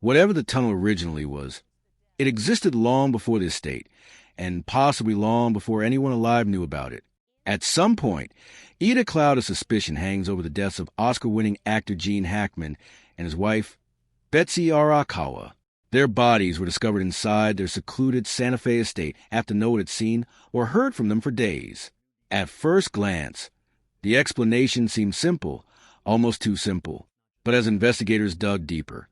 Whatever the tunnel originally was, it existed long before the estate, and possibly long before anyone alive knew about it. At some point, a cloud of suspicion hangs over the deaths of Oscar-winning actor Gene Hackman and his wife, Betsy Arakawa. Their bodies were discovered inside their secluded Santa Fe estate after no one had seen or heard from them for days. At first glance, the explanation seemed simple, almost too simple. But as investigators dug deeper,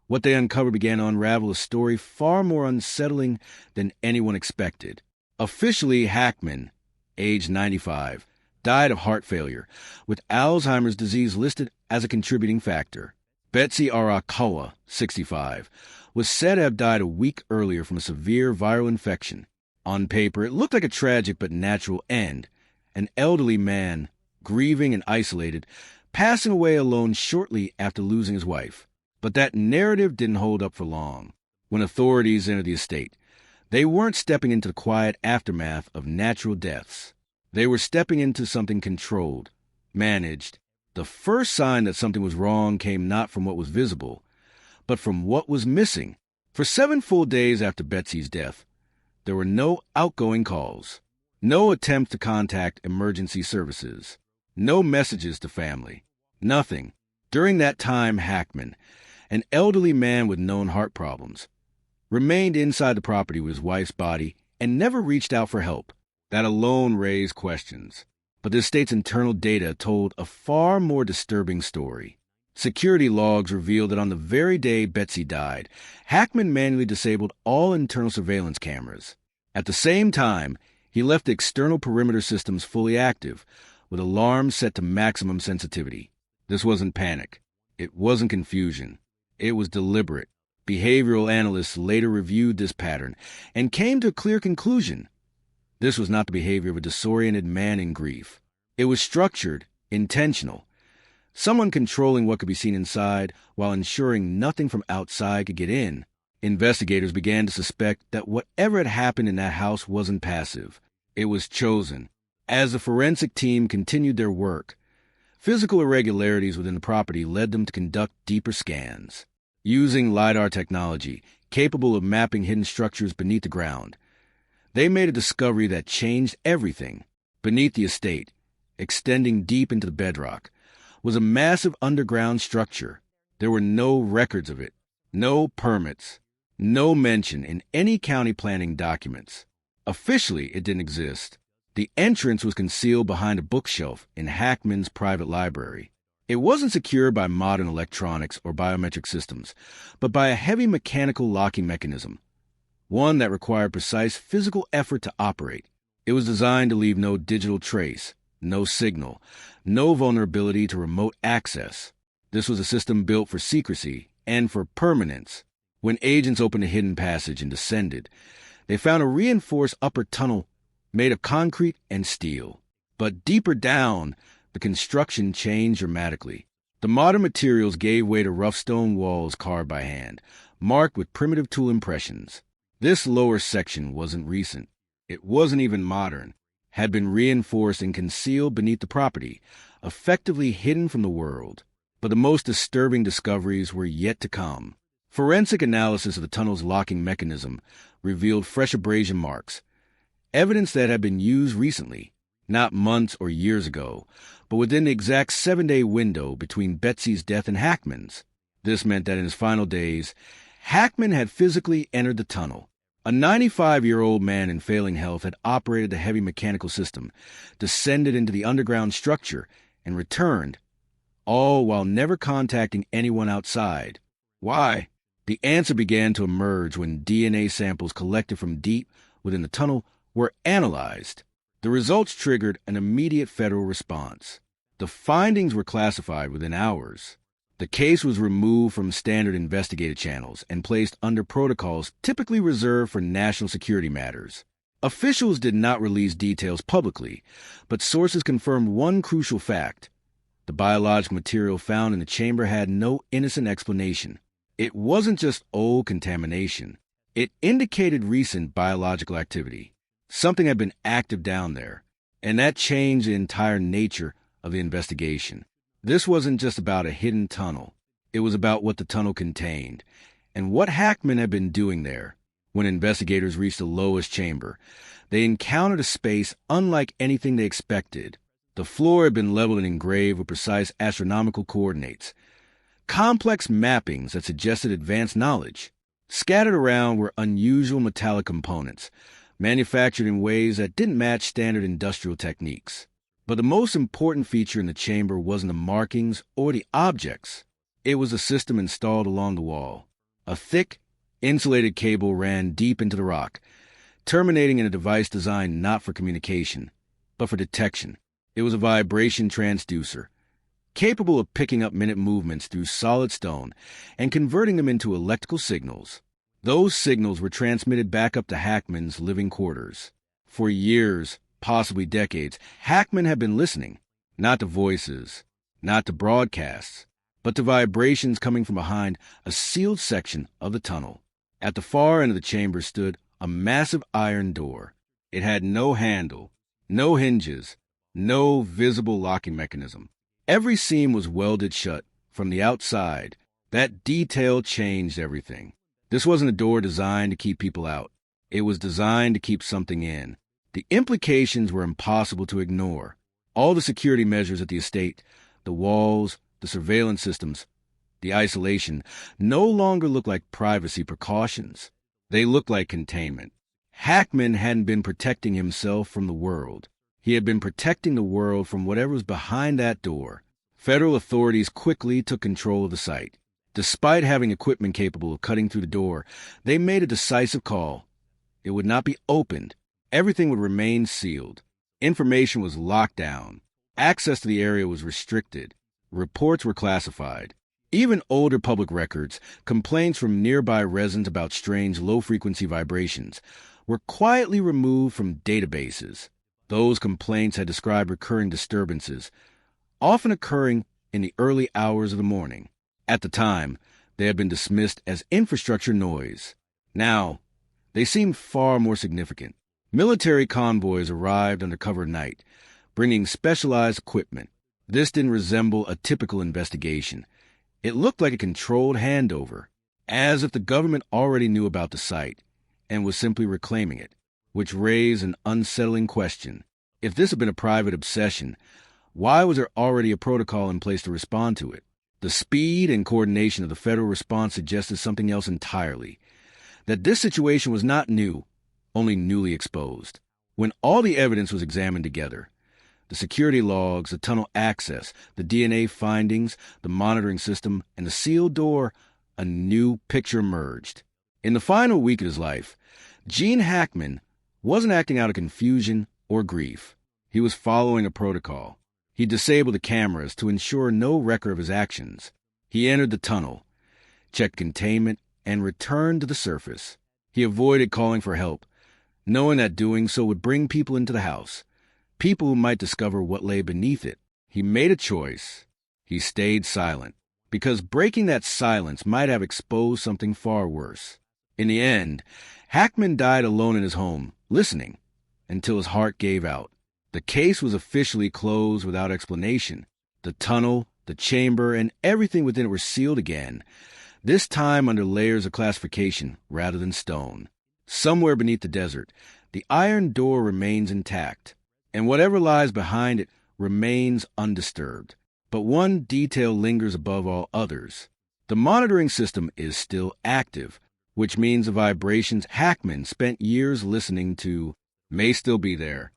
what they uncovered began to unravel a story far more unsettling than anyone expected. Officially, Hackman, age 95, died of heart failure, with Alzheimer's disease listed as a contributing factor. Betsy Arakawa, 65, was said to have died a week earlier from a severe viral infection. On paper, it looked like a tragic but natural end. An elderly man, grieving and isolated, passing away alone shortly after losing his wife. But that narrative didn't hold up for long. When authorities entered the estate, they weren't stepping into the quiet aftermath of natural deaths. They were stepping into something controlled, managed. The first sign that something was wrong came not from what was visible, but from what was missing. For 7 full days after Betsy's death, there were no outgoing calls, no attempts to contact emergency services, no messages to family, nothing. During that time, Hackman, an elderly man with known heart problems, remained inside the property with his wife's body and never reached out for help. That alone raised questions. But the estate's internal data told a far more disturbing story. Security logs revealed that on the very day Betsy died, Hackman manually disabled all internal surveillance cameras. At the same time, he left the external perimeter systems fully active, with alarms set to maximum sensitivity. This wasn't panic. It wasn't confusion. It was deliberate. Behavioral analysts later reviewed this pattern and came to a clear conclusion. This was not the behavior of a disoriented man in grief. It was structured, intentional. Someone controlling what could be seen inside while ensuring nothing from outside could get in. Investigators began to suspect that whatever had happened in that house wasn't passive. It was chosen. As the forensic team continued their work, physical irregularities within the property led them to conduct deeper scans. Using LiDAR technology, capable of mapping hidden structures beneath the ground, they made a discovery that changed everything. Beneath the estate, extending deep into the bedrock, was a massive underground structure. There were no records of it, no permits, no mention in any county planning documents. Officially, it didn't exist. The entrance was concealed behind a bookshelf in Hackman's private library. It wasn't secured by modern electronics or biometric systems, but by a heavy mechanical locking mechanism, one that required precise physical effort to operate. It was designed to leave no digital trace, no signal, no vulnerability to remote access. This was a system built for secrecy and for permanence. When agents opened a hidden passage and descended, they found a reinforced upper tunnel made of concrete and steel. But deeper down, the construction changed dramatically. The modern materials gave way to rough stone walls carved by hand, marked with primitive tool impressions. This lower section wasn't recent. It wasn't even modern. Had been reinforced and concealed beneath the property, effectively hidden from the world. But the most disturbing discoveries were yet to come. Forensic analysis of the tunnel's locking mechanism revealed fresh abrasion marks, evidence that had been used recently, not months or years ago, but within the exact 7-day window between Betsy's death and Hackman's. This meant that in his final days, Hackman had physically entered the tunnel. A 95-year-old man in failing health had operated the heavy mechanical system, descended into the underground structure, and returned, all while never contacting anyone outside. Why? The answer began to emerge when DNA samples collected from deep within the tunnel were analyzed. The results triggered an immediate federal response. The findings were classified within hours. The case was removed from standard investigative channels and placed under protocols typically reserved for national security matters. Officials did not release details publicly, but sources confirmed one crucial fact. The biological material found in the chamber had no innocent explanation. It wasn't just old contamination. It indicated recent biological activity. Something had been active down there, and that changed the entire nature of the investigation. This wasn't just about a hidden tunnel. It was about what the tunnel contained, and what Hackman had been doing there. When investigators reached the lowest chamber, they encountered a space unlike anything they expected. The floor had been leveled and engraved with precise astronomical coordinates, complex mappings that suggested advanced knowledge. Scattered around were unusual metallic components, manufactured in ways that didn't match standard industrial techniques. But the most important feature in the chamber wasn't the markings or the objects. It was a system installed along the wall. A thick, insulated cable ran deep into the rock, terminating in a device designed not for communication, but for detection. It was a vibration transducer, capable of picking up minute movements through solid stone and converting them into electrical signals. Those signals were transmitted back up to Hackman's living quarters. For years, possibly decades, Hackman had been listening, not to voices, not to broadcasts, but to vibrations coming from behind a sealed section of the tunnel. At the far end of the chamber stood a massive iron door. It had no handle, no hinges, no visible locking mechanism. Every seam was welded shut from the outside. That detail changed everything. This wasn't a door designed to keep people out. It was designed to keep something in. The implications were impossible to ignore. All the security measures at the estate, the walls, the surveillance systems, the isolation, no longer looked like privacy precautions. They looked like containment. Hackman hadn't been protecting himself from the world. He had been protecting the world from whatever was behind that door. Federal authorities quickly took control of the site. Despite having equipment capable of cutting through the door, they made a decisive call. It would not be opened. Everything would remain sealed. Information was locked down. Access to the area was restricted. Reports were classified. Even older public records, complaints from nearby residents about strange low-frequency vibrations, were quietly removed from databases. Those complaints had described recurring disturbances, often occurring in the early hours of the morning. At the time, they had been dismissed as infrastructure noise. Now, they seemed far more significant. Military convoys arrived under cover of night, bringing specialized equipment. This didn't resemble a typical investigation. It looked like a controlled handover, as if the government already knew about the site and was simply reclaiming it, which raised an unsettling question. If this had been a private obsession, why was there already a protocol in place to respond to it? The speed and coordination of the federal response suggested something else entirely, that this situation was not new, only newly exposed. When all the evidence was examined together, the security logs, the tunnel access, the DNA findings, the monitoring system, and the sealed door, a new picture emerged. In the final week of his life, Gene Hackman wasn't acting out of confusion or grief. He was following a protocol. He disabled the cameras to ensure no record of his actions. He entered the tunnel, checked containment, and returned to the surface. He avoided calling for help, knowing that doing so would bring people into the house, people who might discover what lay beneath it. He made a choice. He stayed silent, because breaking that silence might have exposed something far worse. In the end, Hackman died alone in his home, listening, until his heart gave out. The case was officially closed without explanation. The tunnel, the chamber, and everything within it were sealed again, this time under layers of classification rather than stone. Somewhere beneath the desert, the iron door remains intact, and whatever lies behind it remains undisturbed. But one detail lingers above all others. The monitoring system is still active, which means the vibrations Hackman spent years listening to may still be there,